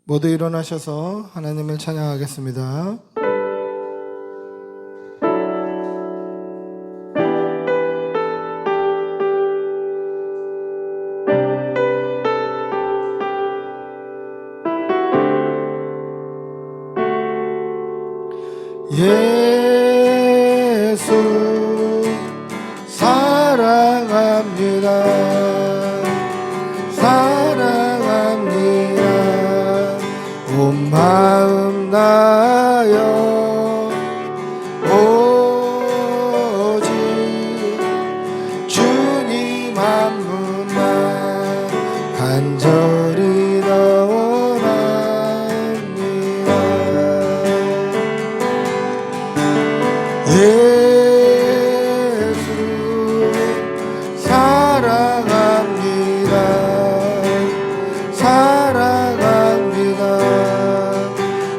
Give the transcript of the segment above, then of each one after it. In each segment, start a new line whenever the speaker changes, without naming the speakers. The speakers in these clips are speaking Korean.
모두 일어나셔서 하나님을 찬양하겠습니다. 예수 사랑합니다. 사랑합니다. 온 마음 다하여 오직 주님 한 분만 간절히 원합니다. 예수 사랑합니다. 사랑합니다.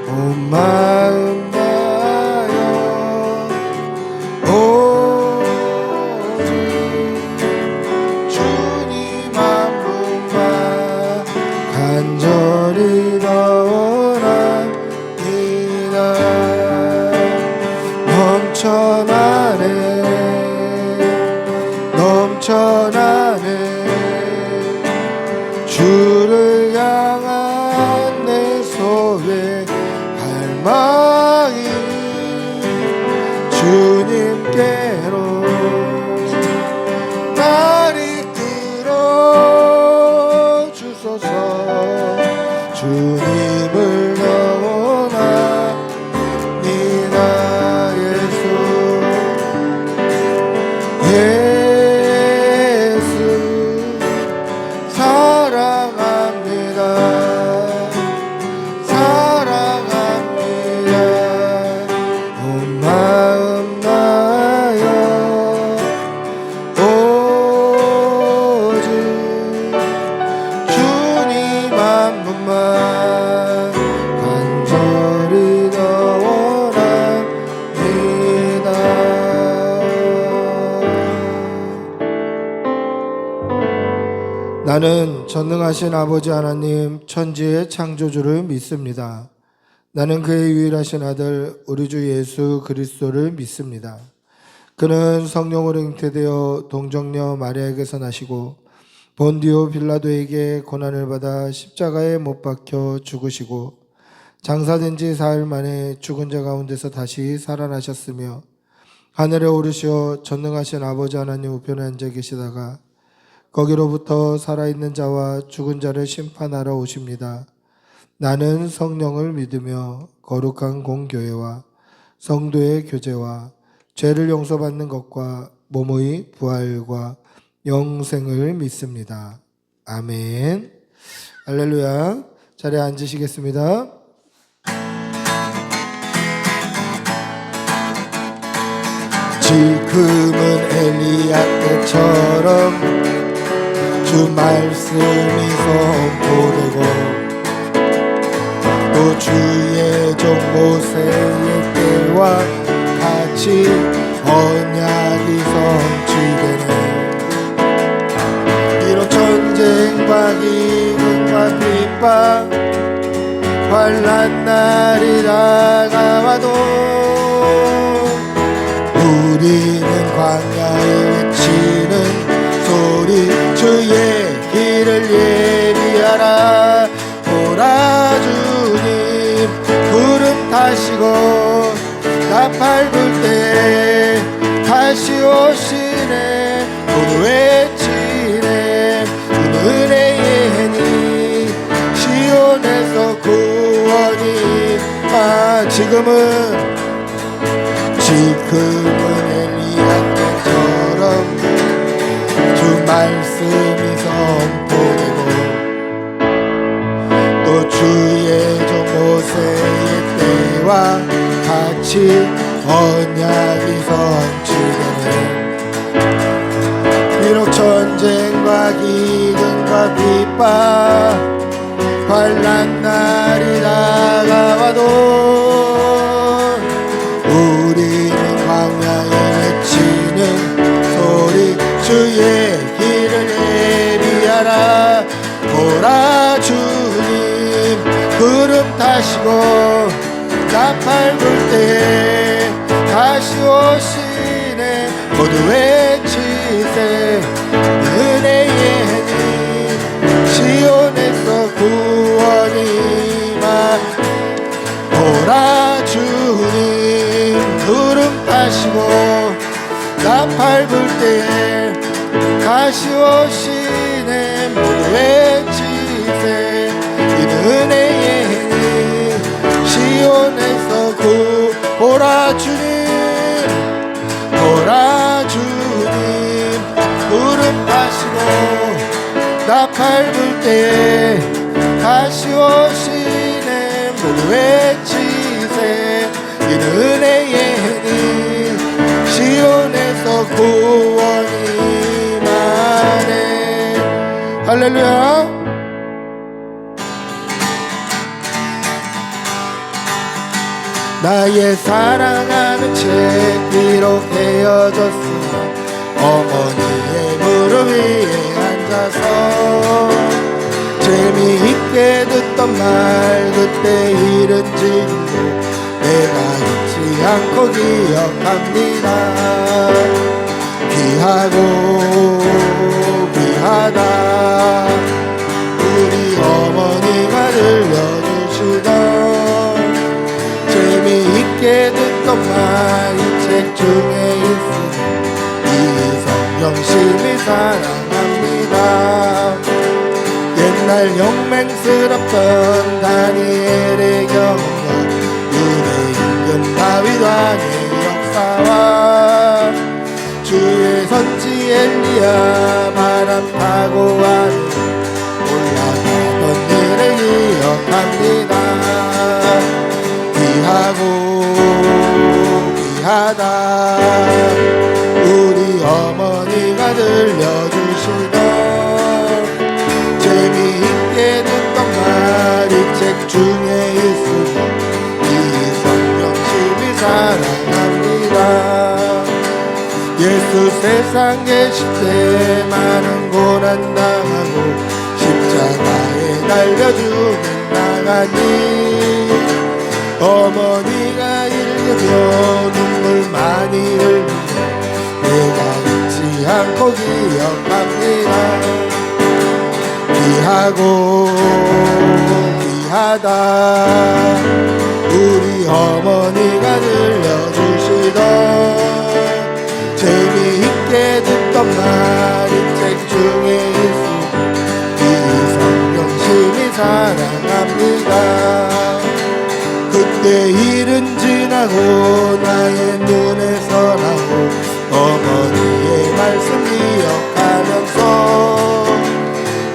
온 마음 다하여 오직 주님 한 분만 간절히 원합니다. 넘쳐나네 주를 향한 내 속의 갈망이 주님께로 날 이끌어 주소서. 주님을 영원합니다. 예수 사랑합니다. 사랑합니다. 온 마음 다하여 오직 주님 한 분만 간절히 더 원합니다. 나는 전능하신 아버지 하나님 천지의 창조주를 믿습니다. 나는 그의 유일하신 아들 우리 주 예수 그리스도를 믿습니다. 그는 성령으로 잉태되어 동정녀 마리아에게서 나시고 본디오 빌라도에게 고난을 받아 십자가에 못 박혀 죽으시고 장사된 지 4일 만에 죽은 자 가운데서 다시 살아나셨으며 하늘에 오르시어 전능하신 아버지 하나님 우편에 앉아 계시다가 거기로부터 살아있는 자와 죽은 자를 심판하러 오십니다. 나는 성령을 믿으며 거룩한 공교회와 성도의 교제와 죄를 용서받는 것과 몸의 부활과 영생을 믿습니다. 아멘. 할렐루야. 자리에 앉으시겠습니다. 지금은 엘리야 때처럼 주 말씀이 선포되고 또 주의 종 모세의 때와 같이 언약이 성취되네. 비록 전쟁과 기근과 핍박 환난 날이 다가와도 우리는 광야에 외치는 소리 주의 길을 예비하라. 오라 주님 구름 타시고 나팔 불 때 다시 오시네. 모두 외치네. 은혜의 해니 시온에서 구원이 지금은 엘리야 때처럼 주 말씀이 선포되고 또 주의 종 모세의 때와 같이 언약이 성취되네. 비록 전쟁과 기근과 핍박 환난 날이 다가와도 우리는 광야에 외치는 소리 주의 길을 예비하라. 오라 주님 그 타시고 나팔 불 때 다시 오시네. 모두 외치세. 은혜의 해니 시온에서 구원이 오라. 주님 구름 타시고 나팔 불 때에 다시 오시네. 모두 외치세. 이는 은혜의 해니 시온에서 오라. 주님 오라. 주님 구름 타시고 나팔 불 때에 다시 오시네. 모두 외치세. 이는 은혜의 해니 시온에서 구원이 많네. 할렐루야. 나의 사랑하는 책 비록 헤어졌으나 어머니의 무릎 위에 앉아서 재미있게 듣던 말 그때 일은 지금도 내가 잊지 않고 기억합니다. 귀하고 귀하다 우리 어머니가 들려주시던 재미있게 듣던 말 이 책 중에 있으니 이 성경심이 사랑합니다. 옛날 용맹스럽던 다니엘의 경험과 유대인 금 다윗 왕의 역사와 주의 선지 엘리야 바람 타고 하늘 올라가던 일을 기억합니다. 귀하고 귀하다 우리 어머니가 들려주시던 재미있게 듣던 말 이 책 중에 있으니 이 성경심이 사랑합니다. 예수 세상 계실 때 많은 고난 당하고 십자가에 달려 죽은 나가니 어머니가 읽으며 눈물 많이 흘리며 내가 잊지 않고 기억합니다. 귀하고 귀하다 우리 어머니가 들려주시던 재미있게 듣던 말 이 책 중에 있으니 이 성경심이 사랑합니다. 그때 일은 지나고 나의 눈에서 나고 어머니의 말씀 기억하면서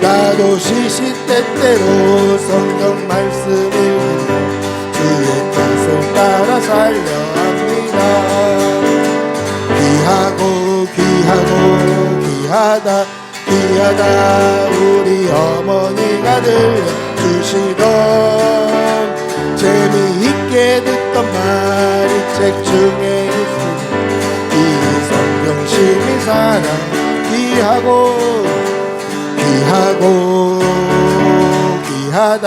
나도 시시때때로 성경 말씀 읽으며 주의 뜻을 따라 살려 합니다. 귀하고 귀하고 귀하다 귀하다 우리 어머니가 들려주시던 재미있게 듣던 말 이 책 중에 있으니 이 성경심이 사랑 귀하고 귀하고 귀하다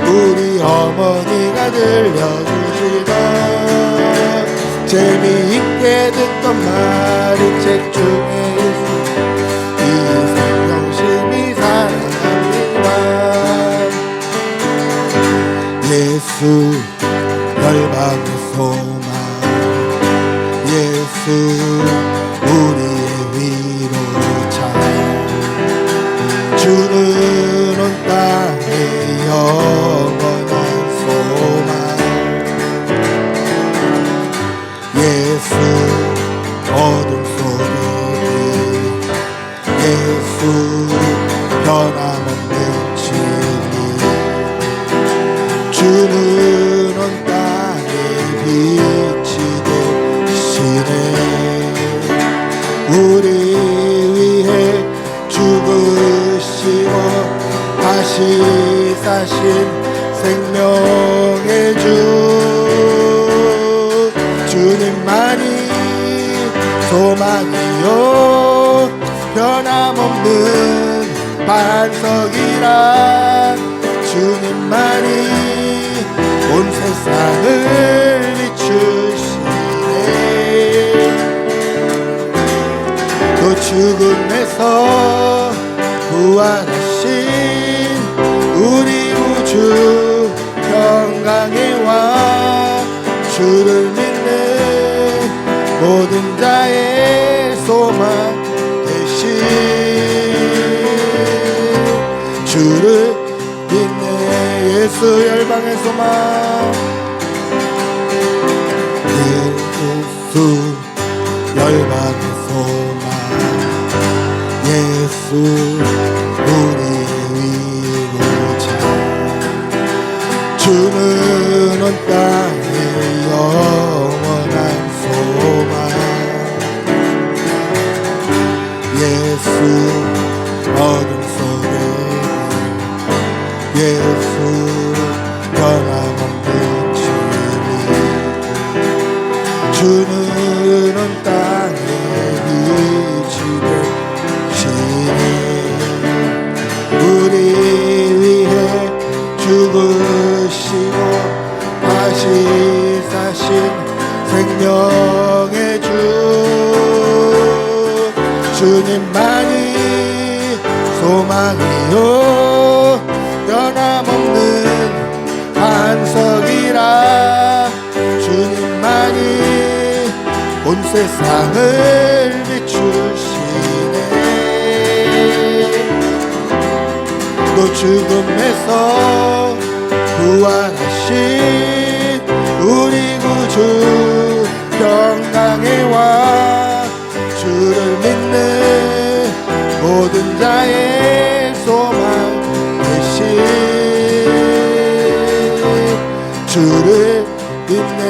우리 어머니가 들려주시던 재미있게 듣던 말 이 책 중에 있으니 이 성경심이 사랑합니다. 예수 열방의 소망 예수 우리의 위로자 주는 온 땅의 영원한 소망 예수 어둠 속에 예수 변함없는 진리 주는 온 땅에 빛이 되시네 우리 위해 죽으시고 다시 사신 생명의 주 주님만이 소망이요 변함없는 반석이라 주님만이 온 세상을 비추시네. 또 죽음에서 부활하신 우리 우주 평강의 왕, 주를 믿는 모든 자의 소망 되신, 주를 믿네 예수 열방의 소망. 예수 열방의 소망, 예수 우리의 위로자. 주는 온 땅의 영원한 소망, 예수 어둠 속에 예수 변함없는 진리. 주는 온 땅에 빛이 되시니 우리 위해 죽으시고 다시 사신 생명의 주. 주님만이 소망이요 변함없는 반석이라. 주님만이 온 세상을 비추시네. 또 죽음에서 부활하신 우리 구주 평강의 왕, 주를 믿는 모든 자의 소망 되신, 주를 믿네.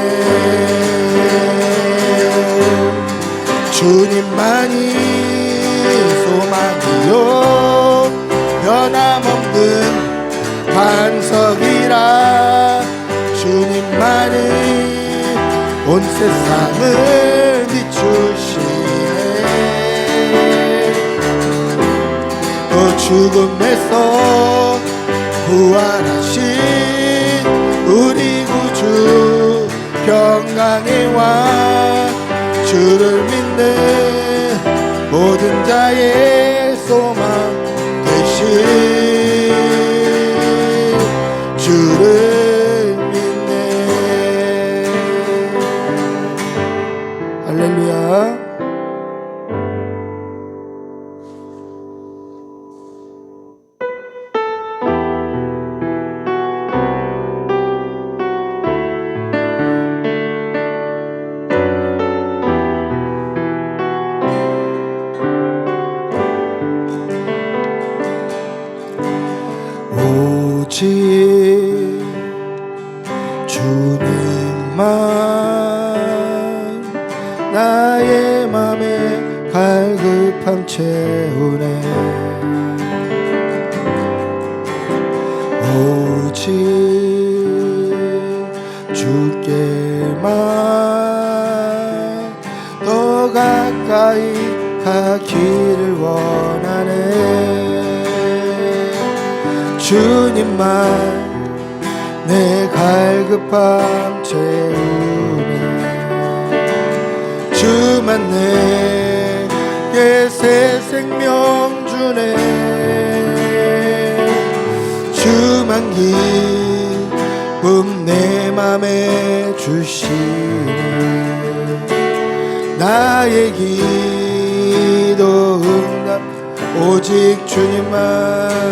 주님만이 소망이요 변함없는 반석이라. 주님만이 온 세상을 비추시네. 또 죽음에서 부활하신 우리 구주 평강의 왕, 주를 믿는 모든 자의 소망 되신, 주를 믿네. 할렐루야. 오직 주님만 나의 맘에 갈급함 채우네. 오직 주께만 더 가까이 가기를 원하네. 주님만 내 갈급함 채우네. 주만 내게 새 생명 주네. 주만 기쁨 내 맘에 주시네. 나의 기도 응답 오직 주님만.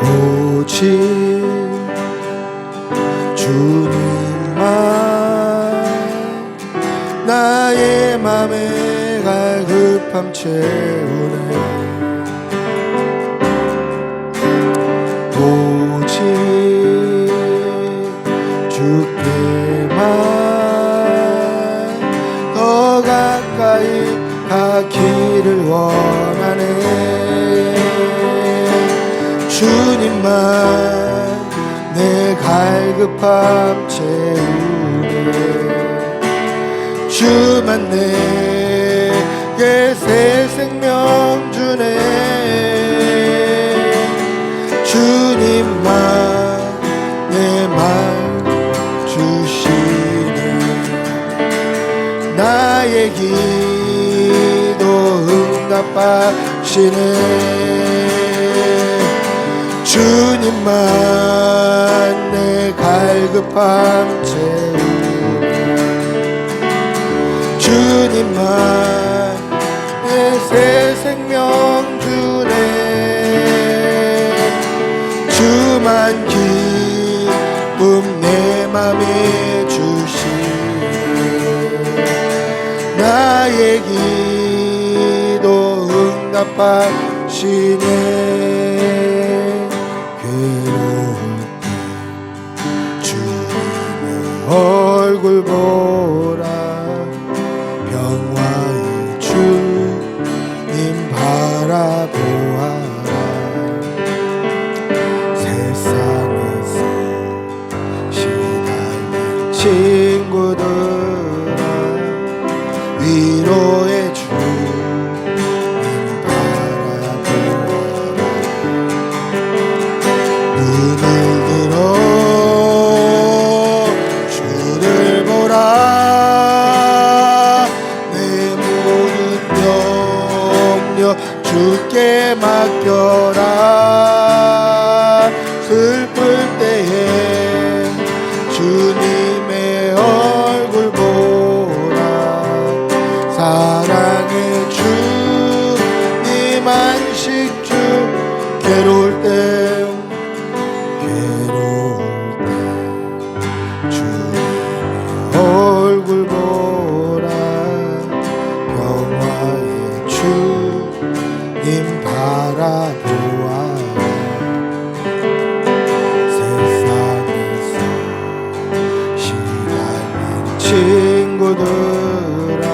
오직 주님만 나의 맘에 갈급함 채우네. 오직 주께만 더 가까이 가기를 원하네. 주님만 내 갈급함 채우네. 주만 내게 새 생명 주네. 응답하시네. 주님만 내 갈급함 채우네. 주님만 내 새 생명 주네. 주만 기쁨 내 맘에 주시네. 나의 기도 응답하시네. 얼굴 보라. 평화의 주님 바라보아라. 세상에서 시달린 친구들아, 위로의 주님 바라보아라. 눈을 들어 내 모든 염려 주께 맡겨라. 슬플 때에 주님의 얼굴 보라. 사랑의 주님 안식 주. 괴로울 때 얼굴 보라. 평화의 주님 바라보아라. 세상에서 시달린 친구들아,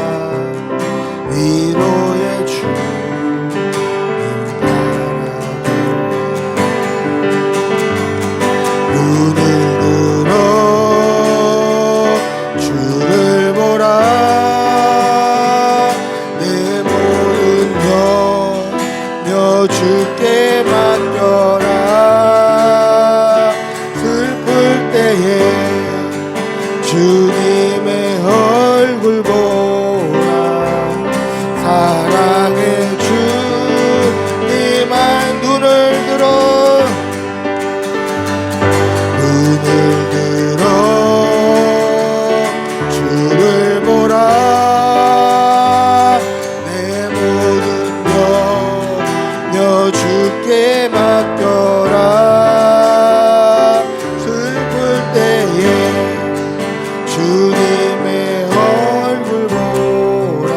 위로의 주님 바라보아라. 눈을 들어 주를 보라. 내 모든 염려 주께 맡겨라. 슬플 때에 주님의 얼굴 보라. 사랑의 주님만 눈을 들어 주를 보라. 내 모든 염려 주께 맡겨라. 슬플 때에 주님의 얼굴 보라.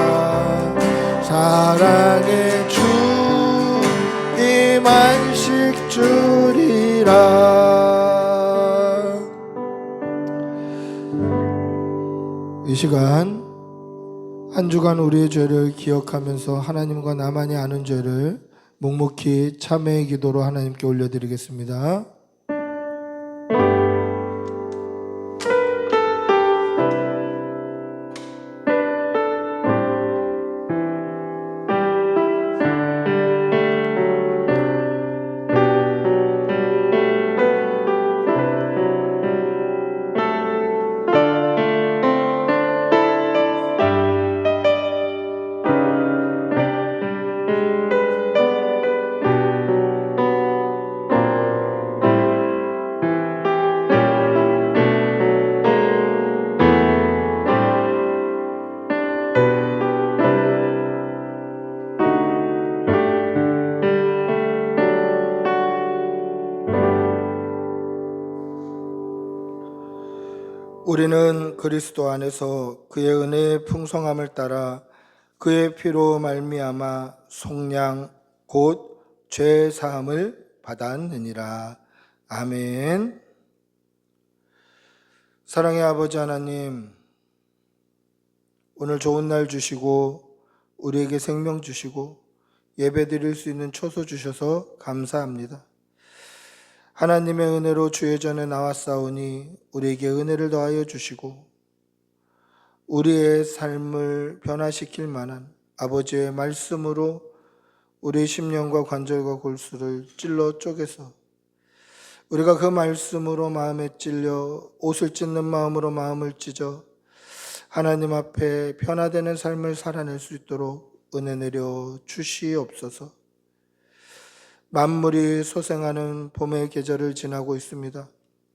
사랑의 주님 안식 주리라. 이 시간 한 주간 우리의 죄를 기억하면서 하나님과 나만이 아는 죄를 묵묵히 참회의 기도로 하나님께 올려드리겠습니다. 우리는 그리스도 안에서 그의 은혜의 풍성함을 따라 그의 피로 말미암아 속량 곧 죄 사함을 받았느니라. 아멘. 사랑의 아버지 하나님, 오늘 좋은 날 주시고 우리에게 생명 주시고 예배 드릴 수 있는 초소 주셔서 감사합니다. 하나님의 은혜로 주의 전에 나왔사오니 우리에게 은혜를 더하여 주시고 우리의 삶을 변화시킬 만한 아버지의 말씀으로 우리의 심령과 관절과 골수를 찔러 쪼개서 우리가 그 말씀으로 마음에 찔려 옷을 찢는 마음으로 마음을 찢어 하나님 앞에 변화되는 삶을 살아낼 수 있도록 은혜 내려 주시옵소서. 만물이 소생하는 봄의 계절을 지나고 있습니다.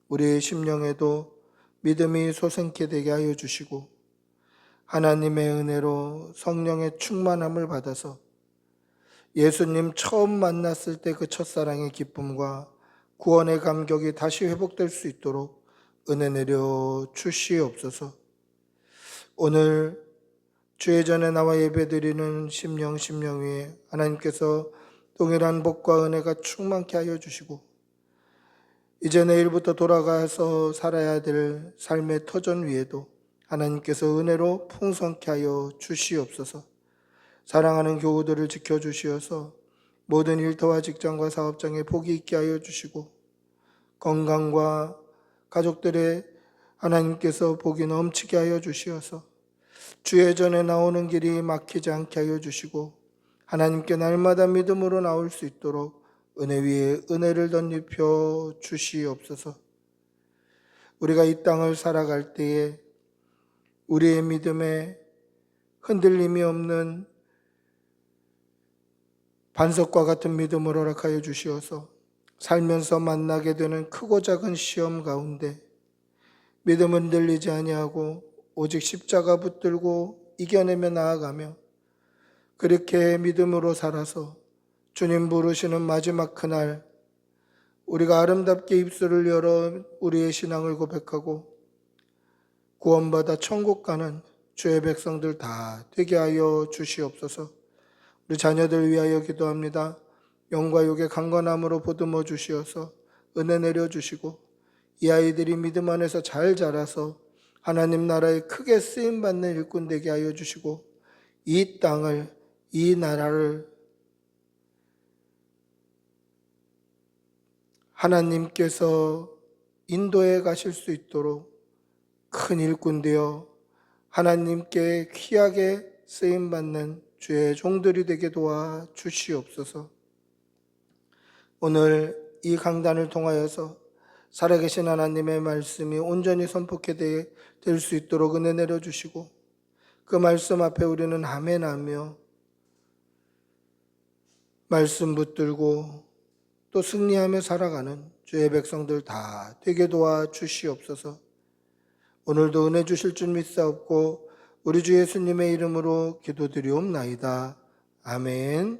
우리의 심령에도 믿음이 솟게 되게 하여 주시고 하나님의 은혜로 성령의 충만함을 받아서 예수님 처음 만났을 때 그 첫사랑의 기쁨과 구원의 감격이 다시 회복될 수 있도록 은혜 내려 주시옵소서. 오늘 주의 전에 나와 예배드리는 심령 위에 하나님께서 동일한 복과 은혜가 충만케 하여 주시고 이제 내일부터 돌아가서 살아야 될 삶의 터전 위에도 하나님께서 은혜로 풍성케 하여 주시옵소서. 사랑하는 교우들을 지켜주시어서 모든 일터와 직장과 사업장에 복이 있게 하여 주시고 건강과 가족들의 하나님께서 복이 넘치게 하여 주시어서 주의 전에 나오는 길이 막히지 않게 하여 주시고 하나님께 날마다 믿음으로 나올 수 있도록 은혜 위에 은혜를 덧입혀 주시옵소서. 우리가 이 땅을 살아갈 때에 우리의 믿음에 흔들림이 없는 반석과 같은 믿음을 허락하여 주시어서 살면서 만나게 되는 크고 작은 시험 가운데 믿음은 흔들리지 아니하고 오직 십자가 붙들고 이겨내며 나아가며 그렇게 믿음으로 살아서 주님 부르시는 마지막 그날 우리가 아름답게 입술을 열어 우리의 신앙을 고백하고 구원받아 천국 가는 주의 백성들 다 되게 하여 주시옵소서. 우리 자녀들 위하여 기도합니다. 영과 육의 강건함으로 보듬어 주시어서 은혜 내려 주시고 이 아이들이 믿음 안에서 잘 자라서 하나님 나라에 크게 쓰임받는 일꾼 되게 하여 주시고 이 땅을, 이 나라를 하나님께서 인도해 가실 수 있도록 큰 일꾼 되어 하나님께 귀하게 쓰임받는 주의 종들이 되게 도와 주시옵소서. 오늘 이 강단을 통하여서 살아계신 하나님의 말씀이 온전히 선포케 될 수 있도록 은혜 내려주시고 그 말씀 앞에 우리는 아멘하며 말씀 붙들고 또 승리하며 살아가는 주의 백성들 다 되게 도와 주시옵소서. 오늘도 은혜 주실 줄 믿사옵고 우리 주 예수님의 이름으로 기도드리옵나이다. 아멘.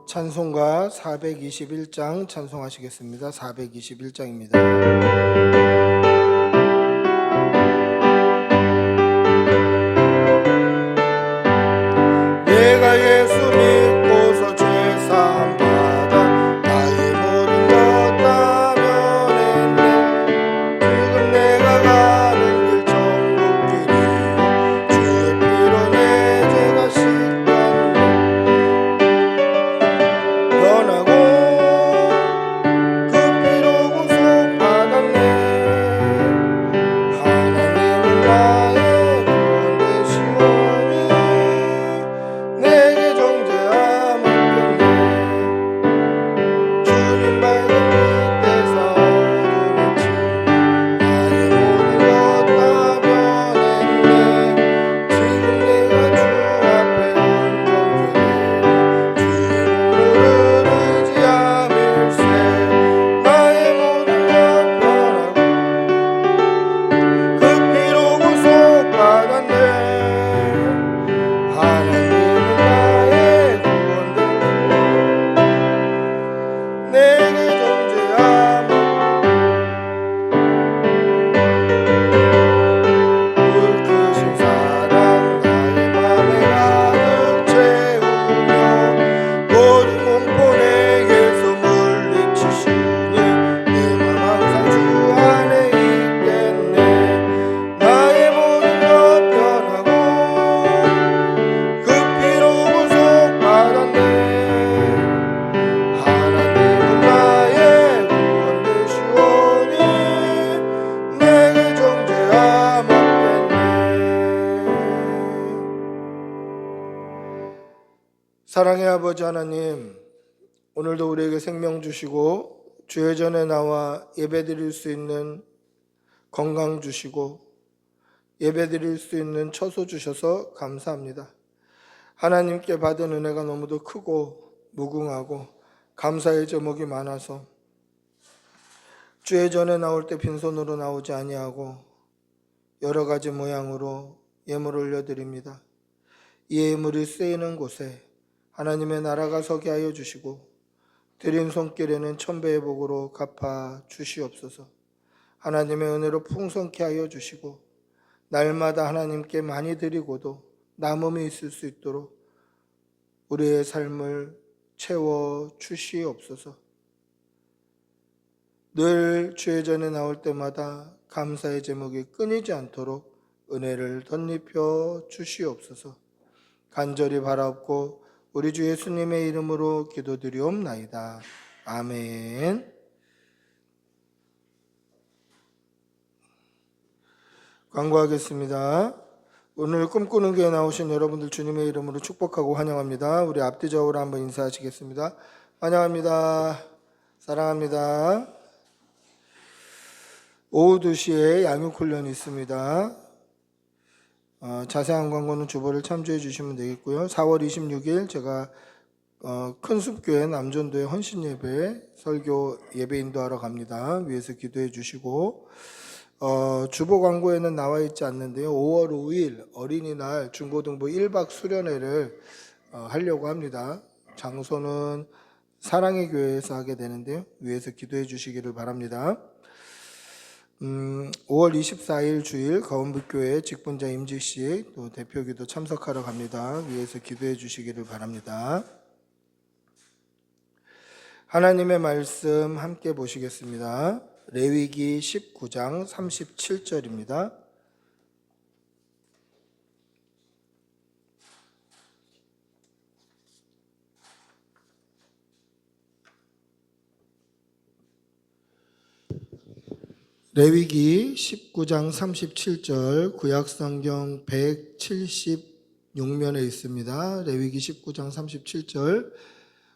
찬송가 421장 찬송하시겠습니다. 421장입니다. 내가 예수 믿고서 죄사함 받아 나의 모든 것 다 면했네. 지금 내가 가는 길 천국 길이요 주의 피로 내 죄가 씻겼네. 변하고 그 피로 구속받았네. 사랑의 아버지 하나님, 오늘도 우리에게 생명 주시고 주의 전에 나와 예배드릴 수 있는 건강 주시고 예배드릴 수 있는 처소 주셔서 감사합니다. 하나님께 받은 은혜가 너무도 크고 무궁하고 감사의 제목이 많아서 주의 전에 나올 때 빈손으로 나오지 아니하고 여러 가지 모양으로 예물을 올려드립니다. 이 예물이 쓰이는 곳에 하나님의 나라가 서게 하여 주시고 드린 손길에는 천배의 복으로 갚아 주시옵소서. 하나님의 은혜로 풍성케 하여 주시고 날마다 하나님께 많이 드리고도 남음이 있을 수 있도록 우리의 삶을 채워 주시옵소서. 늘 주의 전에 나올 때마다 감사의 제목이 끊이지 않도록 은혜를 덧입혀 주시옵소서. 간절히 바라옵고 우리 주 예수님의 이름으로 기도드리옵나이다. 아멘. 광고하겠습니다. 오늘 꿈꾸는 교회 나오신 여러분들 주님의 이름으로 축복하고 환영합니다. 우리 앞뒤적으로 한번 인사하시겠습니다. 환영합니다. 사랑합니다. 오후 2시에 양육훈련이 있습니다. 자세한 광고는 주보를 참조해 주시면 되겠고요. 4월 26일 제가 큰숲교회 남전도의 헌신예배 설교 예배 인도하러 갑니다. 위에서 기도해 주시고 주보 광고에는 나와 있지 않는데요. 5월 5일 어린이날 중고등부 1박 수련회를 하려고 합니다. 장소는 사랑의 교회에서 하게 되는데요. 위에서 기도해 주시기를 바랍니다. 5월 24일 주일 거원북교회 직분자 임지씨 또 대표기도 참석하러 갑니다. 위에서 기도해 주시기를 바랍니다. 하나님의 말씀 함께 보시겠습니다. 레위기 19장 37절입니다. 레위기 19장 37절 구약성경 176면에 있습니다. 레위기 19장 37절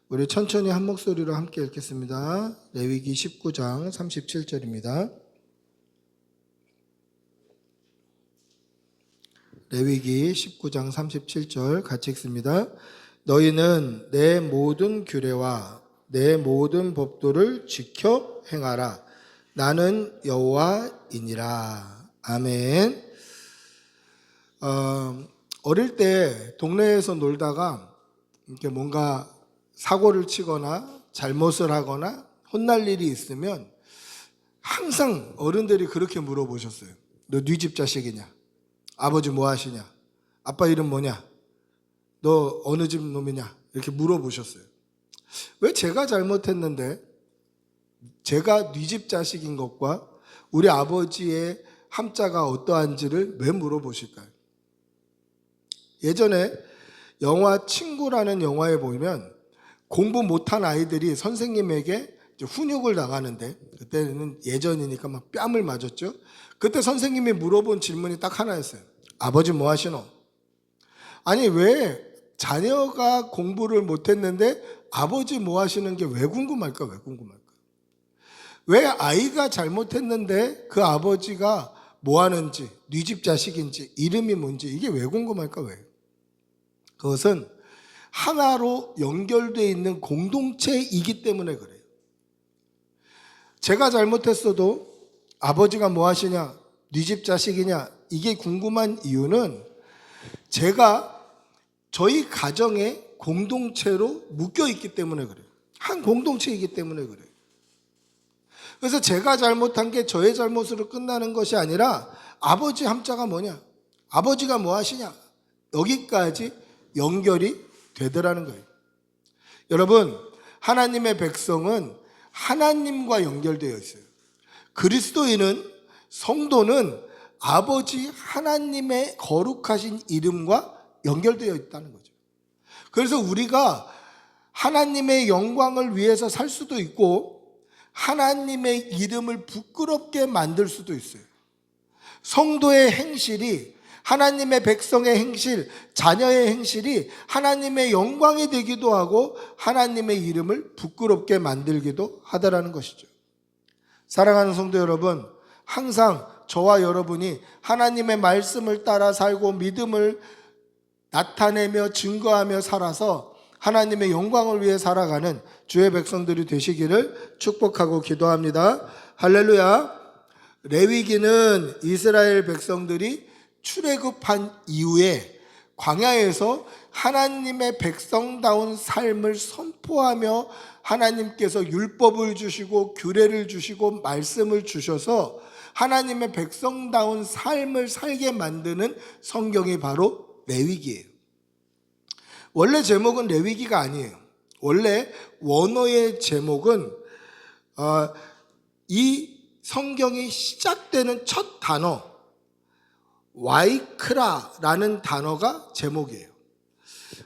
우리 천천히 한 목소리로 함께 읽겠습니다. 레위기 19장 37절입니다. 레위기 19장 37절 같이 읽습니다. 너희는 내 모든 규례와 내 모든 법도를 지켜 행하라. 나는 여호와이니라. 아멘. 어릴 때 동네에서 놀다가 이렇게 뭔가 사고를 치거나 잘못을 하거나 혼날 일이 있으면 항상 어른들이 그렇게 물어보셨어요. 너 네 집 자식이냐? 아버지 뭐 하시냐? 아빠 이름 뭐냐? 너 어느 집 놈이냐? 이렇게 물어보셨어요. 왜 제가 잘못했는데 제가 네 집 자식인 것과 우리 아버지의 함자가 어떠한지를 왜 물어보실까요? 예전에 영화 친구라는 영화에 보면 공부 못한 아이들이 선생님에게 훈육을 당하는데 그때는 예전이니까 막 뺨을 맞았죠. 그때 선생님이 물어본 질문이 딱 하나였어요. 아버지 뭐 하시노? 아니 왜 자녀가 공부를 못했는데 아버지 뭐 하시는 게 왜 궁금할까? 왜 궁금할까? 왜 아이가 잘못했는데 그 아버지가 뭐 하는지, 네 집 자식인지, 이름이 뭔지 이게 왜 궁금할까? 왜? 그것은 하나로 연결되어 있는 공동체이기 때문에 그래요. 제가 잘못했어도 아버지가 뭐 하시냐, 네 집 자식이냐 이게 궁금한 이유는 제가 저희 가정의 공동체로 묶여 있기 때문에 그래요. 한 공동체이기 때문에 그래요. 그래서 제가 잘못한 게 저의 잘못으로 끝나는 것이 아니라 아버지 함자가 뭐냐, 아버지가 뭐 하시냐 여기까지 연결이 되더라는 거예요. 여러분, 하나님의 백성은 하나님과 연결되어 있어요. 그리스도인은, 성도는 아버지 하나님의 거룩하신 이름과 연결되어 있다는 거죠. 그래서 우리가 하나님의 영광을 위해서 살 수도 있고 하나님의 이름을 부끄럽게 만들 수도 있어요. 성도의 행실이 하나님의 백성의 행실, 자녀의 행실이 하나님의 영광이 되기도 하고 하나님의 이름을 부끄럽게 만들기도 하다라는 것이죠. 사랑하는 성도 여러분, 항상 저와 여러분이 하나님의 말씀을 따라 살고 믿음을 나타내며 증거하며 살아서 하나님의 영광을 위해 살아가는 주의 백성들이 되시기를 축복하고 기도합니다. 할렐루야. 레위기는 이스라엘 백성들이 출애굽한 이후에 광야에서 하나님의 백성다운 삶을 선포하며 하나님께서 율법을 주시고 규례를 주시고 말씀을 주셔서 하나님의 백성다운 삶을 살게 만드는 성경이 바로 레위기예요. 원래 제목은 레위기가 아니에요. 원래 원어의 제목은 이 성경이 시작되는 첫 단어 와이크라라는 단어가 제목이에요.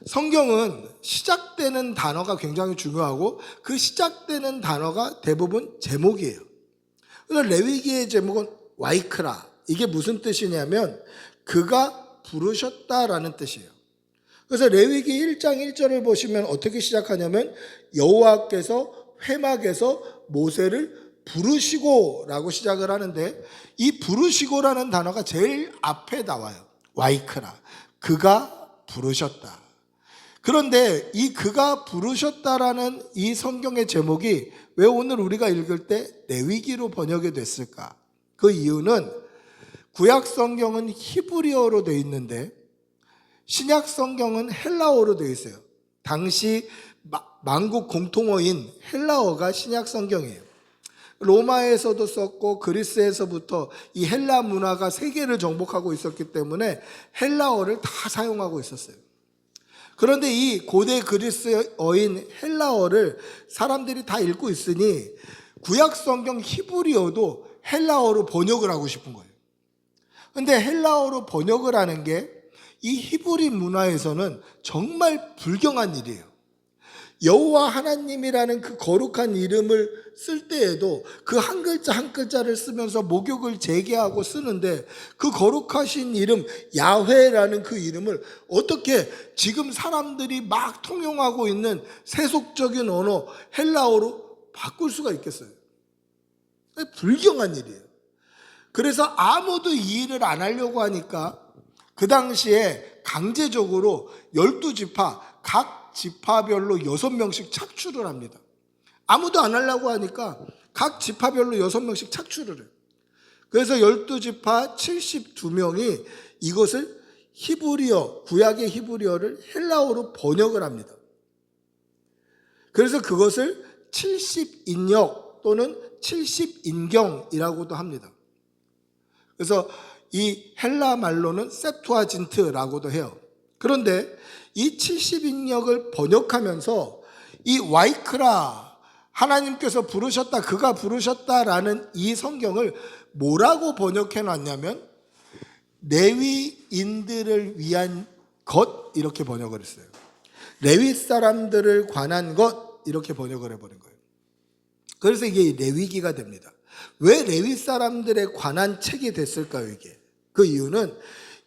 성경은 시작되는 단어가 굉장히 중요하고 그 시작되는 단어가 대부분 제목이에요. 그래서 레위기의 제목은 와이크라. 이게 무슨 뜻이냐면 그가 부르셨다라는 뜻이에요. 그래서 레위기 1장 1절을 보시면 어떻게 시작하냐면 여호와께서 회막에서 모세를 부르시고라고 시작을 하는데 이 부르시고라는 단어가 제일 앞에 나와요. 와이크라. 그가 부르셨다. 그런데 이 그가 부르셨다라는 이 성경의 제목이 왜 오늘 우리가 읽을 때 레위기로 번역이 됐을까? 그 이유는 구약 성경은 히브리어로 되어 있는데 신약 성경은 헬라어로 되어 있어요. 당시 만국 공통어인 헬라어가 신약 성경이에요. 로마에서도 썼고 그리스에서부터 이 헬라 문화가 세계를 정복하고 있었기 때문에 헬라어를 다 사용하고 있었어요. 그런데 이 고대 그리스어인 헬라어를 사람들이 다 읽고 있으니 구약 성경 히브리어도 헬라어로 번역을 하고 싶은 거예요. 그런데 헬라어로 번역을 하는 게 이 히브리 문화에서는 정말 불경한 일이에요. 여호와 하나님이라는 그 거룩한 이름을 쓸 때에도 그 한 글자 한 글자를 쓰면서 목욕을 재개하고 쓰는데 그 거룩하신 이름 야훼라는 그 이름을 어떻게 지금 사람들이 막 통용하고 있는 세속적인 언어 헬라어로 바꿀 수가 있겠어요? 불경한 일이에요. 그래서 아무도 이 일을 안 하려고 하니까 그 당시에 강제적으로 12지파 각 지파별로 6명씩 착출을 합니다. 아무도 안 하려고 하니까 각 지파별로 6명씩 착출을 해요. 그래서 12지파 72명이 이것을 히브리어, 구약의 히브리어를 헬라어로 번역을 합니다. 그래서 그것을 70인역 또는 70인경이라고도 합니다. 그래서 이 헬라 말로는 셉투아진트라고도 해요. 그런데 이 70인역을 번역하면서 이 와이크라 하나님께서 부르셨다 그가 부르셨다라는 이 성경을 뭐라고 번역해 놨냐면 레위인들을 위한 것 이렇게 번역을 했어요. 레위 사람들을 관한 것 이렇게 번역을 해버린 거예요. 그래서 이게 레위기가 됩니다. 왜 레위 사람들에 관한 책이 됐을까요 이게? 그 이유는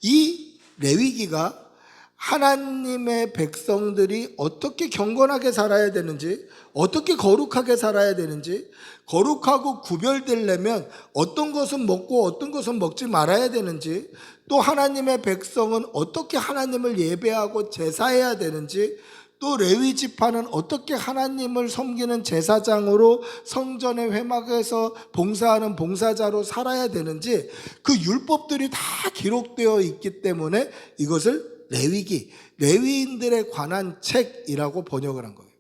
이 레위기가 하나님의 백성들이 어떻게 경건하게 살아야 되는지, 어떻게 거룩하게 살아야 되는지, 거룩하고 구별되려면 어떤 것은 먹고 어떤 것은 먹지 말아야 되는지, 또 하나님의 백성은 어떻게 하나님을 예배하고 제사해야 되는지, 또 레위 지파는 어떻게 하나님을 섬기는 제사장으로 성전의 회막에서 봉사하는 봉사자로 살아야 되는지 그 율법들이 다 기록되어 있기 때문에 이것을 레위기, 레위인들에 관한 책이라고 번역을 한 거예요.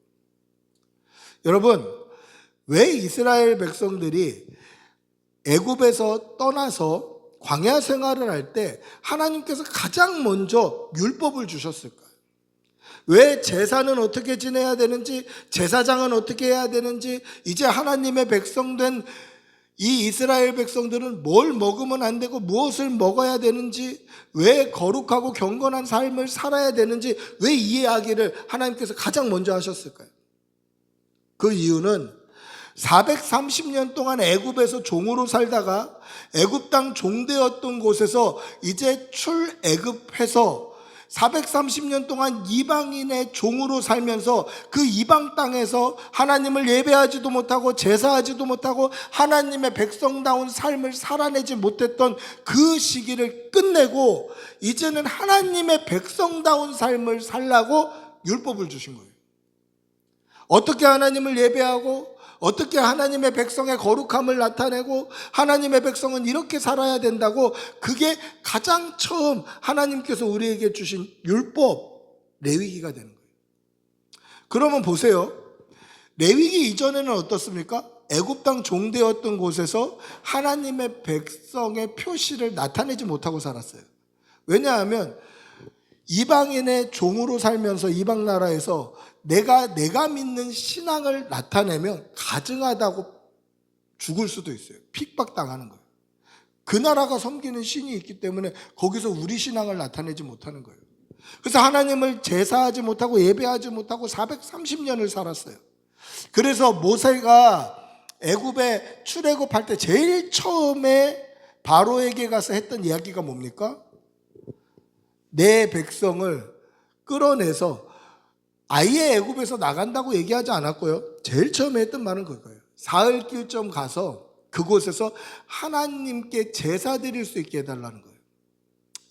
여러분, 왜 이스라엘 백성들이 애굽에서 떠나서 광야 생활을 할 때 하나님께서 가장 먼저 율법을 주셨을까요? 왜 제사는 어떻게 지내야 되는지, 제사장은 어떻게 해야 되는지, 이제 하나님의 백성된 이 이스라엘 백성들은 뭘 먹으면 안 되고 무엇을 먹어야 되는지, 왜 거룩하고 경건한 삶을 살아야 되는지, 왜 이 이야기를 하나님께서 가장 먼저 하셨을까요? 그 이유는 430년 동안 애굽에서 종으로 살다가 애굽 땅 종되었던 곳에서 이제 출애굽해서 430년 동안 이방인의 종으로 살면서 그 이방 땅에서 하나님을 예배하지도 못하고 제사하지도 못하고 하나님의 백성다운 삶을 살아내지 못했던 그 시기를 끝내고 이제는 하나님의 백성다운 삶을 살라고 율법을 주신 거예요. 어떻게 하나님을 예배하고 어떻게 하나님의 백성의 거룩함을 나타내고 하나님의 백성은 이렇게 살아야 된다고, 그게 가장 처음 하나님께서 우리에게 주신 율법, 레위기가 되는 거예요. 그러면 보세요. 레위기 이전에는 어떻습니까? 애굽 땅 종되었던 곳에서 하나님의 백성의 표시를 나타내지 못하고 살았어요. 왜냐하면 이방인의 종으로 살면서 이방 나라에서 내가 믿는 신앙을 나타내면 가증하다고 죽을 수도 있어요. 핍박당하는 거예요. 그 나라가 섬기는 신이 있기 때문에 거기서 우리 신앙을 나타내지 못하는 거예요. 그래서 하나님을 제사하지 못하고 예배하지 못하고 430년을 살았어요. 그래서 모세가 애굽에 출애굽할 때 제일 처음에 바로에게 가서 했던 이야기가 뭡니까? 내 백성을 끌어내서 아예 애굽에서 나간다고 얘기하지 않았고요. 제일 처음에 했던 말은 그거예요. 사흘길쯤 가서 그곳에서 하나님께 제사 드릴 수 있게 해달라는 거예요.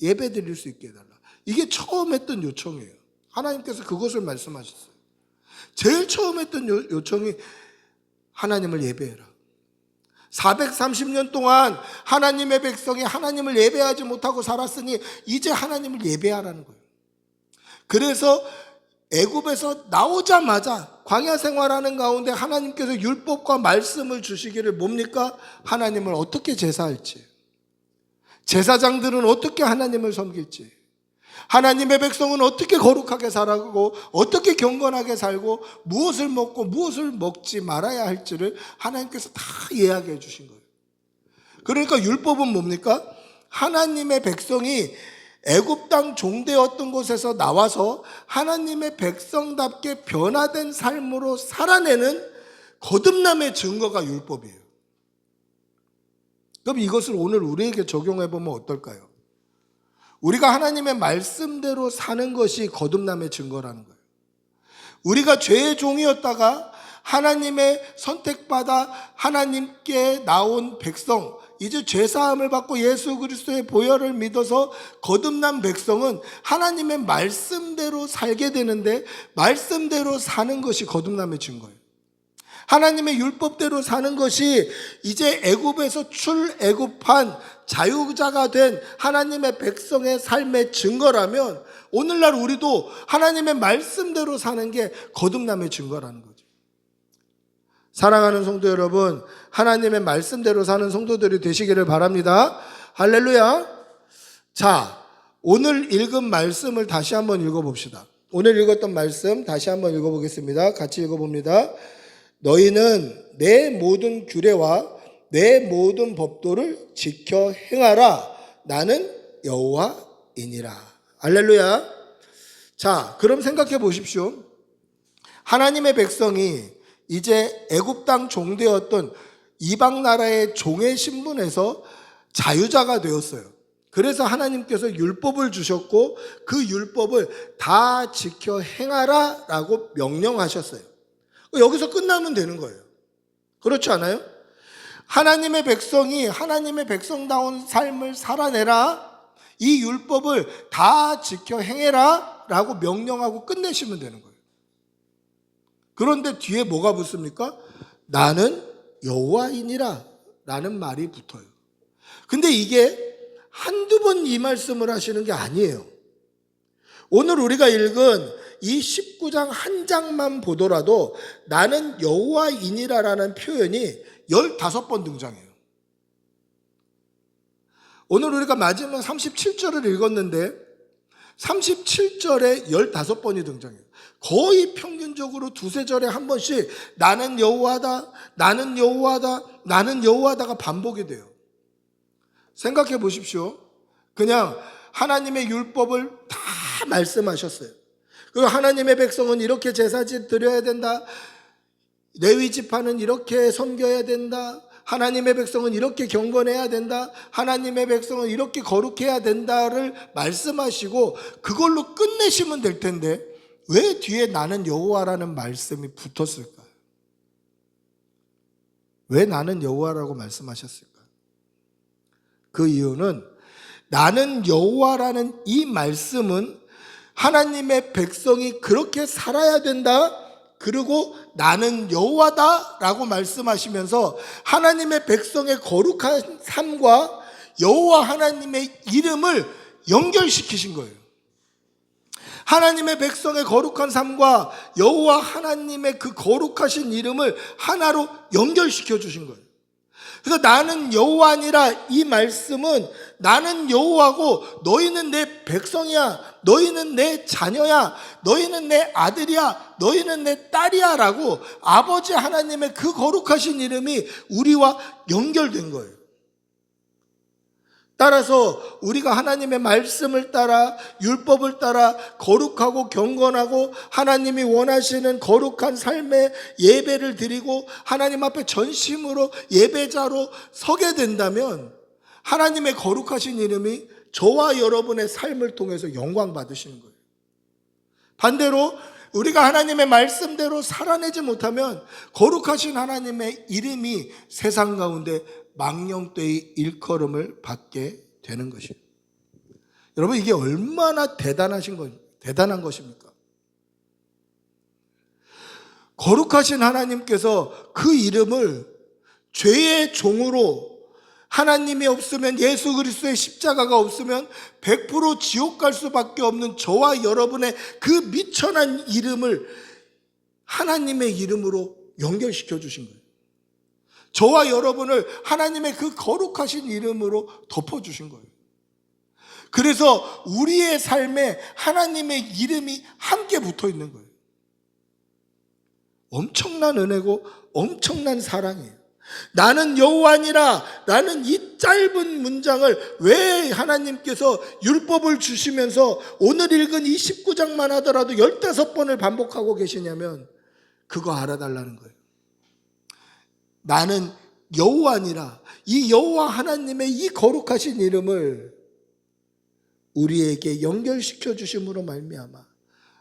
예배 드릴 수 있게 해달라. 이게 처음 했던 요청이에요. 하나님께서 그것을 말씀하셨어요. 제일 처음 했던 요청이 하나님을 예배해라. 430년 동안 하나님의 백성이 하나님을 예배하지 못하고 살았으니 이제 하나님을 예배하라는 거예요. 그래서 애굽에서 나오자마자 광야 생활하는 가운데 하나님께서 율법과 말씀을 주시기를 뭡니까? 하나님을 어떻게 제사할지, 제사장들은 어떻게 하나님을 섬길지, 하나님의 백성은 어떻게 거룩하게 살아가고 어떻게 경건하게 살고 무엇을 먹고 무엇을 먹지 말아야 할지를 하나님께서 다 이야기해 주신 거예요. 그러니까 율법은 뭡니까? 하나님의 백성이 애굽 땅 종되었던 곳에서 나와서 하나님의 백성답게 변화된 삶으로 살아내는 거듭남의 증거가 율법이에요. 그럼 이것을 오늘 우리에게 적용해 보면 어떨까요? 우리가 하나님의 말씀대로 사는 것이 거듭남의 증거라는 거예요. 우리가 죄의 종이었다가 하나님의 선택받아 하나님께 나온 백성, 이제 죄사함을 받고 예수 그리스도의 보혈을 믿어서 거듭난 백성은 하나님의 말씀대로 살게 되는데, 말씀대로 사는 것이 거듭남의 증거예요. 하나님의 율법대로 사는 것이 이제 애굽에서 출애굽한 자유자가 된 하나님의 백성의 삶의 증거라면, 오늘날 우리도 하나님의 말씀대로 사는 게 거듭남의 증거라는 거죠. 사랑하는 성도 여러분, 하나님의 말씀대로 사는 성도들이 되시기를 바랍니다. 할렐루야. 자, 오늘 읽은 말씀을 다시 한번 읽어봅시다. 오늘 읽었던 말씀 다시 한번 읽어보겠습니다. 같이 읽어봅니다. 너희는 내 모든 규례와 내 모든 법도를 지켜 행하라. 나는 여호와이니라. 할렐루야. 자, 그럼 생각해 보십시오. 하나님의 백성이 이제 애굽 땅 종되었던 이방 나라의 종의 신분에서 자유자가 되었어요. 그래서 하나님께서 율법을 주셨고 그 율법을 다 지켜 행하라 라고 명령하셨어요. 여기서 끝나면 되는 거예요. 그렇지 않아요? 하나님의 백성이 하나님의 백성다운 삶을 살아내라, 이 율법을 다 지켜 행해라 라고 명령하고 끝내시면 되는 거예요. 그런데 뒤에 뭐가 붙습니까? 나는 여호와이니라 라는 말이 붙어요. 근데 이게 한두 번 이 말씀을 하시는 게 아니에요. 오늘 우리가 읽은 이 19장 한 장만 보더라도 나는 여호와이니라라는 표현이 15번 등장해요. 오늘 우리가 마지막 37절을 읽었는데 37절에 15번이 등장해요. 거의 평균적으로 두세 절에 한 번씩 나는 여호와다, 나는 여호와다, 나는 여호와다가 반복이 돼요. 생각해 보십시오. 그냥 하나님의 율법을 다 말씀하셨어요. 그리고 하나님의 백성은 이렇게 제사 드려야 된다, 레위 지파는 이렇게 섬겨야 된다. 하나님의 백성은 이렇게 경건해야 된다. 하나님의 백성은 이렇게 거룩해야 된다를 말씀하시고 그걸로 끝내시면 될 텐데 왜 뒤에 나는 여호와라는 말씀이 붙었을까요? 왜 나는 여호와라고 말씀하셨을까요? 그 이유는 나는 여호와라는 이 말씀은 하나님의 백성이 그렇게 살아야 된다. 그리고 나는 여호와다라고 말씀하시면서 하나님의 백성의 거룩한 삶과 여호와 하나님의 이름을 연결시키신 거예요. 하나님의 백성의 거룩한 삶과 여호와 하나님의 그 거룩하신 이름을 하나로 연결시켜 주신 거예요. 그래서 나는 여호와니라 이 말씀은 나는 여호와고 너희는 내 백성이야, 너희는 내 자녀야, 너희는 내 아들이야, 너희는 내 딸이야 라고 아버지 하나님의 그 거룩하신 이름이 우리와 연결된 거예요. 따라서 우리가 하나님의 말씀을 따라 율법을 따라 거룩하고 경건하고 하나님이 원하시는 거룩한 삶의 예배를 드리고 하나님 앞에 전심으로 예배자로 서게 된다면 하나님의 거룩하신 이름이 저와 여러분의 삶을 통해서 영광 받으시는 거예요. 반대로 우리가 하나님의 말씀대로 살아내지 못하면 거룩하신 하나님의 이름이 세상 가운데 망령되이 일컬음을 받게 되는 것이에요. 여러분 이게 얼마나 대단한 것입니까? 거룩하신 하나님께서 그 이름을 죄의 종으로 하나님이 없으면 예수 그리스도의 십자가가 없으면 100% 지옥 갈 수밖에 없는 저와 여러분의 그 미천한 이름을 하나님의 이름으로 연결시켜 주신 거예요. 저와 여러분을 하나님의 그 거룩하신 이름으로 덮어주신 거예요. 그래서 우리의 삶에 하나님의 이름이 함께 붙어 있는 거예요. 엄청난 은혜고 엄청난 사랑이에요. 나는 여호와니라 라는 이 짧은 문장을 왜 하나님께서 율법을 주시면서 오늘 읽은 이 19장만 하더라도 15번을 반복하고 계시냐면 그거 알아달라는 거예요. 나는 여호와니라 이 여호와 하나님의 이 거룩하신 이름을 우리에게 연결시켜 주심으로 말미암아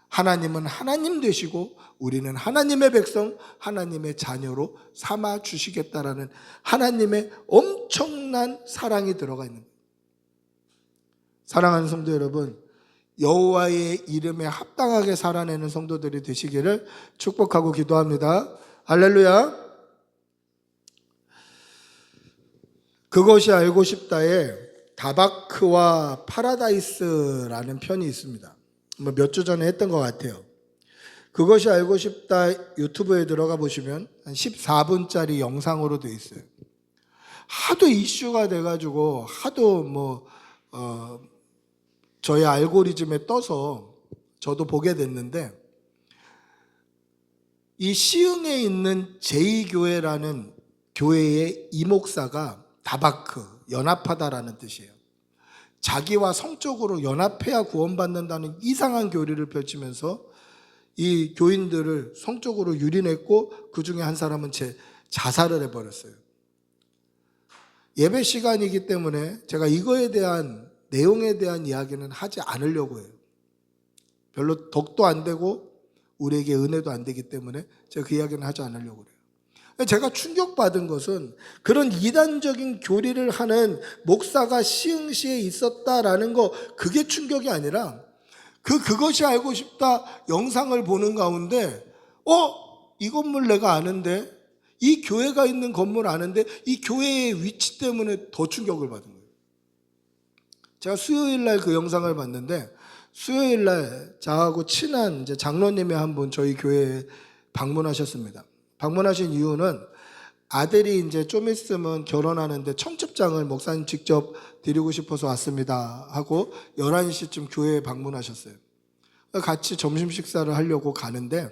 하나님은 하나님 되시고 우리는 하나님의 백성, 하나님의 자녀로 삼아 주시겠다라는 하나님의 엄청난 사랑이 들어가 있는 거예요. 사랑하는 성도 여러분, 여호와의 이름에 합당하게 살아내는 성도들이 되시기를 축복하고 기도합니다. 할렐루야. 그것이 알고 싶다에 다바크와 파라다이스라는 편이 있습니다. 몇 주 전에 했던 것 같아요. 그것이 알고 싶다 유튜브에 들어가 보시면 한 14분짜리 영상으로 되어 있어요. 하도 이슈가 돼가지고 하도 저의 알고리즘에 떠서 저도 보게 됐는데 이 시흥에 있는 제2교회라는 교회의 이목사가 다바크, 연합하다라는 뜻이에요. 자기와 성적으로 연합해야 구원받는다는 이상한 교리를 펼치면서 이 교인들을 성적으로 유린했고 그 중에 한 사람은 자살을 해버렸어요. 예배 시간이기 때문에 제가 이거에 대한 내용에 대한 이야기는 하지 않으려고 해요. 별로 덕도 안 되고 우리에게 은혜도 안 되기 때문에 제가 그 이야기는 하지 않으려고 해요. 제가 충격받은 것은 그런 이단적인 교리를 하는 목사가 시흥시에 있었다라는 거 그게 충격이 아니라 그것이 알고 싶다 영상을 보는 가운데 이 건물 내가 아는데 이 교회가 있는 건물 아는데 이 교회의 위치 때문에 더 충격을 받은 거예요. 제가 수요일 날 그 영상을 봤는데 수요일 날 저하고 친한 이제 장로님이 한 분 저희 교회에 방문하셨습니다. 방문하신 이유는 아들이 이제 좀 있으면 결혼하는데 청첩장을 목사님 직접 드리고 싶어서 왔습니다 하고 11시쯤 교회에 방문하셨어요. 같이 점심 식사를 하려고 가는데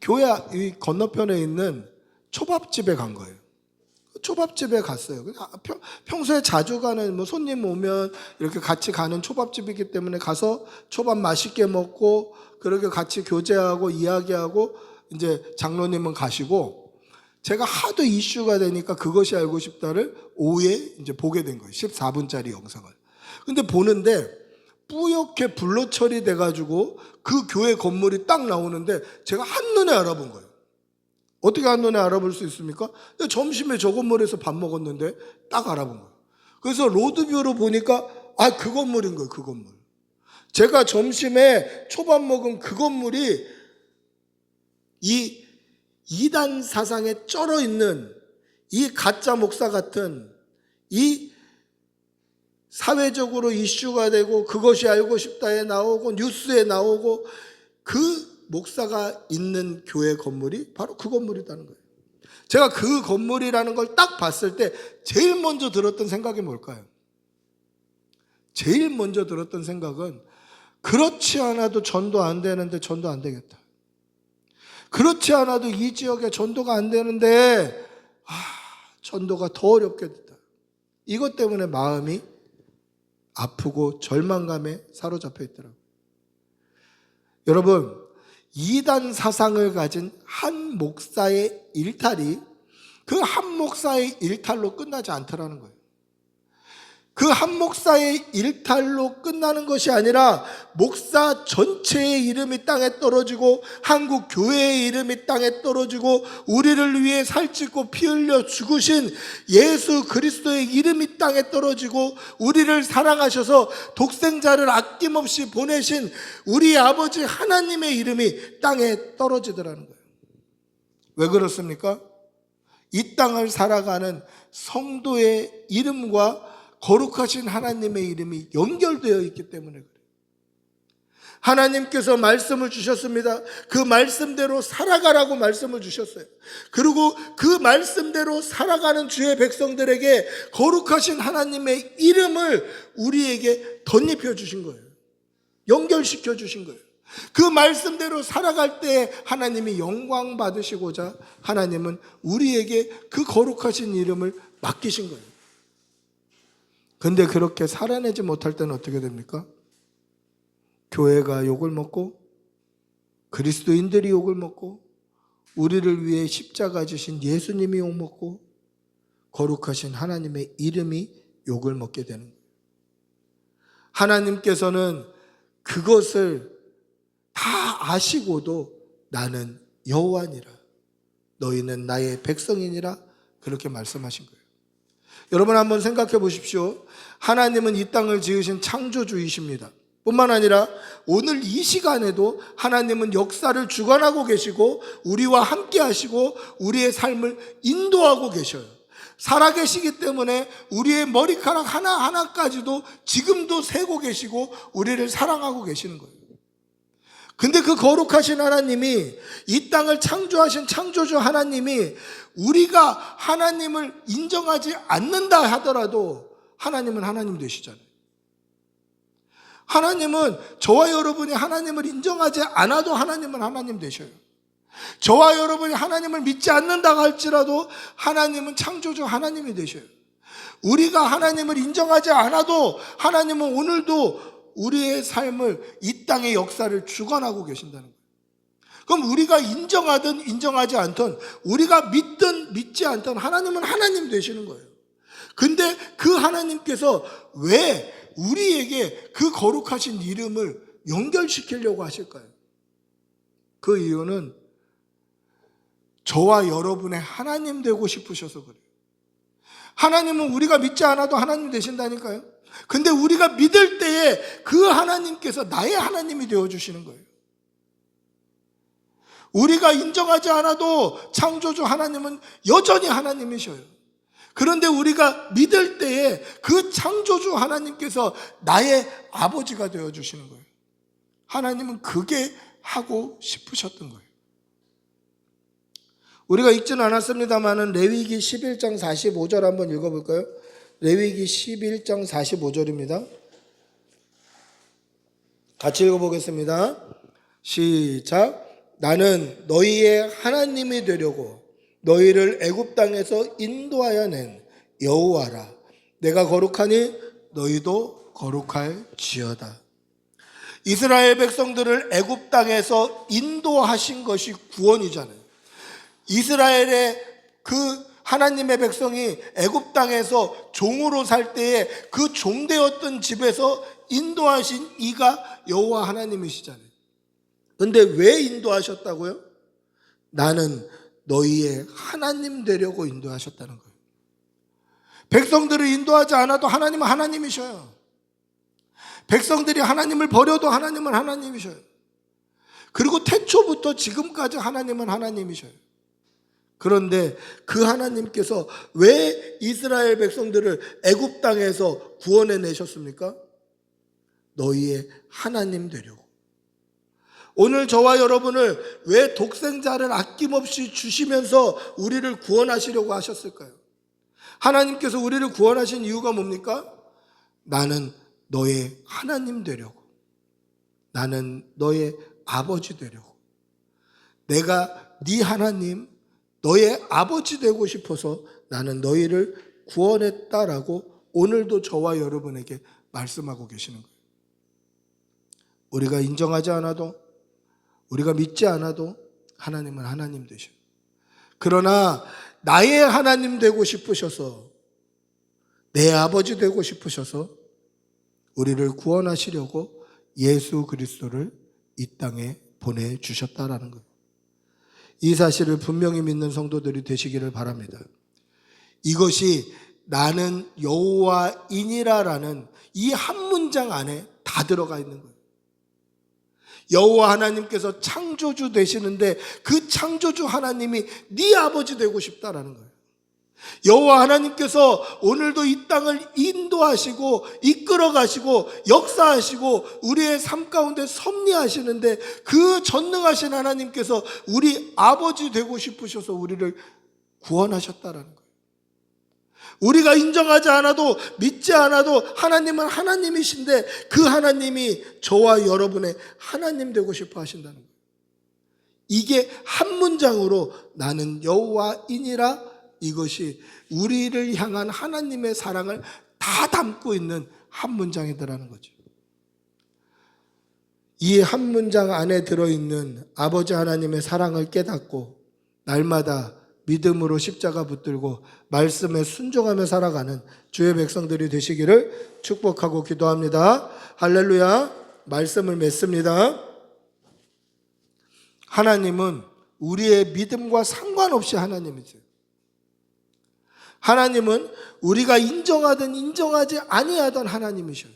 교회 이 건너편에 있는 초밥집에 간 거예요. 초밥집에 갔어요. 평소에 자주 가는 손님 오면 이렇게 같이 가는 초밥집이기 때문에 가서 초밥 맛있게 먹고 그렇게 같이 교제하고 이야기하고 이제 장로님은 가시고 제가 하도 이슈가 되니까 그것이 알고 싶다를 오후에 이제 보게 된 거예요. 14분짜리 영상을. 근데 보는데 뿌옇게 블러 처리돼 가지고 그 교회 건물이 딱 나오는데 제가 한눈에 알아본 거예요. 어떻게 한눈에 알아볼 수 있습니까? 점심에 저 건물에서 밥 먹었는데 딱 알아본 거예요. 그래서 로드뷰로 보니까 그 건물인 거예요. 그 건물. 제가 점심에 초밥 먹은 그 건물이 이 이단 사상에 쩔어 있는 이 가짜 목사 같은 이 사회적으로 이슈가 되고 그것이 알고 싶다에 나오고 뉴스에 나오고 그 목사가 있는 교회 건물이 바로 그 건물이라는 거예요. 제가 그 건물이라는 걸 딱 봤을 때 제일 먼저 들었던 생각이 뭘까요? 제일 먼저 들었던 생각은 그렇지 않아도 전도 안 되는데 전도 안 되겠다. 그렇지 않아도 이 지역에 전도가 안 되는데 전도가 더 어렵게 됐다. 이것 때문에 마음이 아프고 절망감에 사로잡혀 있더라고요. 여러분, 이단 사상을 가진 한 목사의 일탈이 그 한 목사의 일탈로 끝나지 않더라는 거예요. 그 한 목사의 일탈로 끝나는 것이 아니라 목사 전체의 이름이 땅에 떨어지고 한국 교회의 이름이 땅에 떨어지고 우리를 위해 살찌고 피 흘려 죽으신 예수 그리스도의 이름이 땅에 떨어지고 우리를 사랑하셔서 독생자를 아낌없이 보내신 우리 아버지 하나님의 이름이 땅에 떨어지더라는 거예요. 왜 그렇습니까? 이 땅을 살아가는 성도의 이름과 거룩하신 하나님의 이름이 연결되어 있기 때문에 그래요. 하나님께서 말씀을 주셨습니다. 그 말씀대로 살아가라고 말씀을 주셨어요. 그리고 그 말씀대로 살아가는 주의 백성들에게 거룩하신 하나님의 이름을 우리에게 덧입혀 주신 거예요. 연결시켜 주신 거예요. 그 말씀대로 살아갈 때 하나님이 영광 받으시고자 하나님은 우리에게 그 거룩하신 이름을 맡기신 거예요. 근데 그렇게 살아내지 못할 때는 어떻게 됩니까? 교회가 욕을 먹고 그리스도인들이 욕을 먹고 우리를 위해 십자가 지신 예수님이 욕먹고 거룩하신 하나님의 이름이 욕을 먹게 되는 거예요. 하나님께서는 그것을 다 아시고도 나는 여호와니라 너희는 나의 백성이니라 그렇게 말씀하신 거예요. 여러분 한번 생각해 보십시오. 하나님은 이 땅을 지으신 창조주이십니다. 뿐만 아니라 오늘 이 시간에도 하나님은 역사를 주관하고 계시고 우리와 함께 하시고 우리의 삶을 인도하고 계셔요. 살아계시기 때문에 우리의 머리카락 하나하나까지도 지금도 세고 계시고 우리를 사랑하고 계시는 거예요. 근데 그 거룩하신 하나님이 이 땅을 창조하신 창조주 하나님이 우리가 하나님을 인정하지 않는다 하더라도 하나님은 하나님 되시잖아요. 하나님은 저와 여러분이 하나님을 인정하지 않아도 하나님은 하나님 되셔요. 저와 여러분이 하나님을 믿지 않는다 할지라도 하나님은 창조주 하나님이 되셔요. 우리가 하나님을 인정하지 않아도 하나님은 오늘도 우리의 삶을 이 땅의 역사를 주관하고 계신다는 거예요. 그럼 우리가 인정하든 인정하지 않든 우리가 믿든 믿지 않든 하나님은 하나님 되시는 거예요. 근데 그 하나님께서 왜 우리에게 그 거룩하신 이름을 연결시키려고 하실까요? 그 이유는 저와 여러분의 하나님 되고 싶으셔서 그래요. 하나님은 우리가 믿지 않아도 하나님 되신다니까요. 근데 우리가 믿을 때에 그 하나님께서 나의 하나님이 되어주시는 거예요. 우리가 인정하지 않아도 창조주 하나님은 여전히 하나님이셔요. 그런데 우리가 믿을 때에 그 창조주 하나님께서 나의 아버지가 되어주시는 거예요. 하나님은 그게 하고 싶으셨던 거예요. 우리가 읽지는 않았습니다만 레위기 11장 45절 한번 읽어볼까요? 레위기 11장 45절입니다. 같이 읽어보겠습니다. 시작. 나는 너희의 하나님이 되려고 너희를 애굽 땅에서 인도하여 낸 여호와라. 내가 거룩하니 너희도 거룩할지어다. 이스라엘 백성들을 애굽 땅에서 인도하신 것이 구원이잖아요. 이스라엘의 그 하나님의 백성이 애굽 땅에서 종으로 살 때에 그 종되었던 집에서 인도하신 이가 여호와 하나님이시잖아요. 근데 왜 인도하셨다고요? 나는 너희의 하나님 되려고 인도하셨다는 거예요. 백성들을 인도하지 않아도 하나님은 하나님이셔요. 백성들이 하나님을 버려도 하나님은 하나님이셔요. 그리고 태초부터 지금까지 하나님은 하나님이셔요. 그런데 그 하나님께서 왜 이스라엘 백성들을 애굽 땅에서 구원해 내셨습니까? 너희의 하나님 되려고. 오늘 저와 여러분을 왜 독생자를 아낌없이 주시면서 우리를 구원하시려고 하셨을까요? 하나님께서 우리를 구원하신 이유가 뭡니까? 나는 너의 하나님 되려고. 나는 너의 아버지 되려고. 내가 네 하나님, 너의 아버지 되고 싶어서 나는 너희를 구원했다라고 오늘도 저와 여러분에게 말씀하고 계시는 거예요. 우리가 인정하지 않아도, 우리가 믿지 않아도 하나님은 하나님 되셔요. 그러나 나의 하나님 되고 싶으셔서, 내 아버지 되고 싶으셔서 우리를 구원하시려고 예수 그리스도를 이 땅에 보내주셨다라는 거예요. 이 사실을 분명히 믿는 성도들이 되시기를 바랍니다. 이것이 나는 여호와이니라라는 이 한 문장 안에 다 들어가 있는 거예요. 여호와 하나님께서 창조주 되시는데 그 창조주 하나님이 네 아버지 되고 싶다라는 거예요. 여호와 하나님께서 오늘도 이 땅을 인도하시고 이끌어 가시고 역사하시고 우리의 삶 가운데 섭리하시는데 그 전능하신 하나님께서 우리 아버지 되고 싶으셔서 우리를 구원하셨다라는 거예요. 우리가 인정하지 않아도 믿지 않아도 하나님은 하나님이신데 그 하나님이 저와 여러분의 하나님 되고 싶어 하신다는 거예요. 이게 한 문장으로 나는 여호와이니라, 이것이 우리를 향한 하나님의 사랑을 다 담고 있는 한 문장이더라는 거죠. 이 한 문장 안에 들어있는 아버지 하나님의 사랑을 깨닫고 날마다 믿음으로 십자가 붙들고 말씀에 순종하며 살아가는 주의 백성들이 되시기를 축복하고 기도합니다. 할렐루야. 말씀을 맺습니다. 하나님은 우리의 믿음과 상관없이 하나님이세요. 하나님은 우리가 인정하든 인정하지 아니하던 하나님이셔요.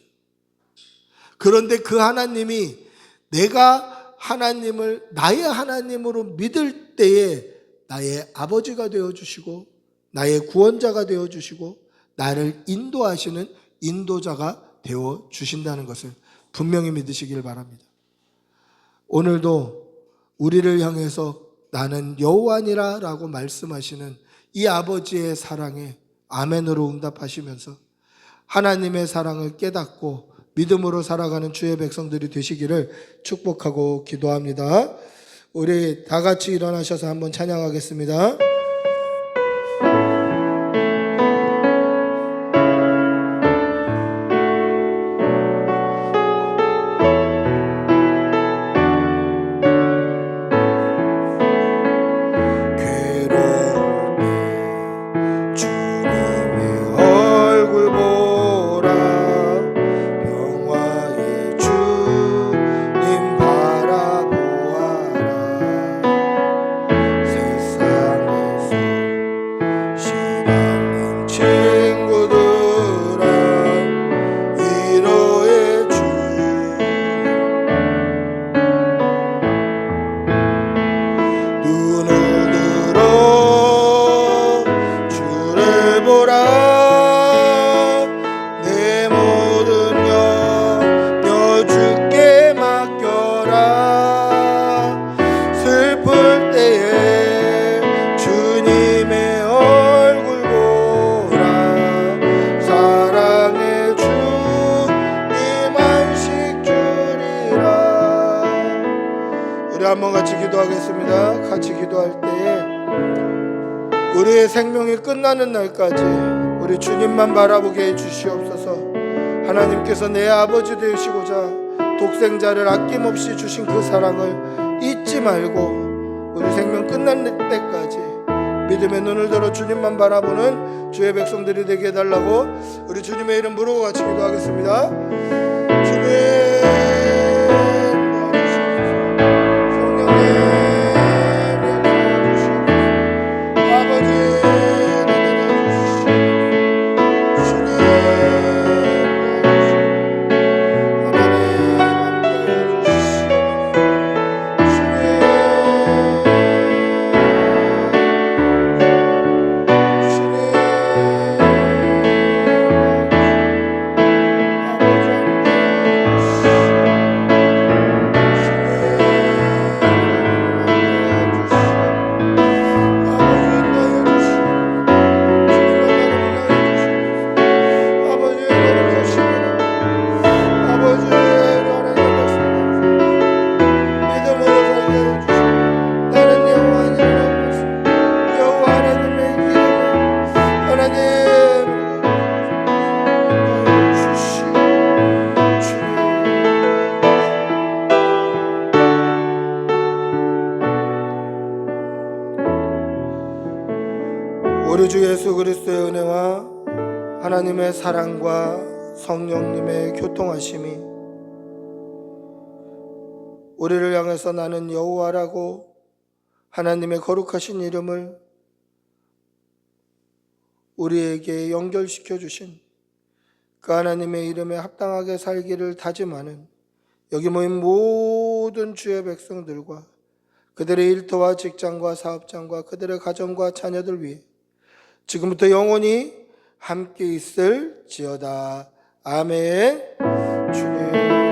그런데 그 하나님이 내가 하나님을 나의 하나님으로 믿을 때에 나의 아버지가 되어주시고 나의 구원자가 되어주시고 나를 인도하시는 인도자가 되어주신다는 것을 분명히 믿으시길 바랍니다. 오늘도 우리를 향해서 나는 여호와니라 라고 말씀하시는 이 아버지의 사랑에 아멘으로 응답하시면서 하나님의 사랑을 깨닫고 믿음으로 살아가는 주의 백성들이 되시기를 축복하고 기도합니다. 우리 다 같이 일어나셔서 한번 찬양하겠습니다. 한번 같이 기도하겠습니다. 같이 기도할 때에 우리의 생명이 끝나는 날까지 우리 주님만 바라보게 해 주시옵소서. 하나님께서 내 아버지 되시고자 독생자를 아낌없이 주신 그 사랑을 잊지 말고 우리 생명 끝날 때까지 믿음의 눈을 들어 주님만 바라보는 주의 백성들이 되게 해달라고 우리 주님의 이름 부르고 같이 기도하겠습니다. 주님 우리 주 예수 그리스도의 은혜와 하나님의 사랑과 성령님의 교통하심이 우리를 향해서 나는 여호와라고 하나님의 거룩하신 이름을 우리에게 연결시켜 주신 그 하나님의 이름에 합당하게 살기를 다짐하는 여기 모인 모든 주의 백성들과 그들의 일터와 직장과 사업장과 그들의 가정과 자녀들 위해 지금부터 영원히 함께 있을지어다. 아멘. 주님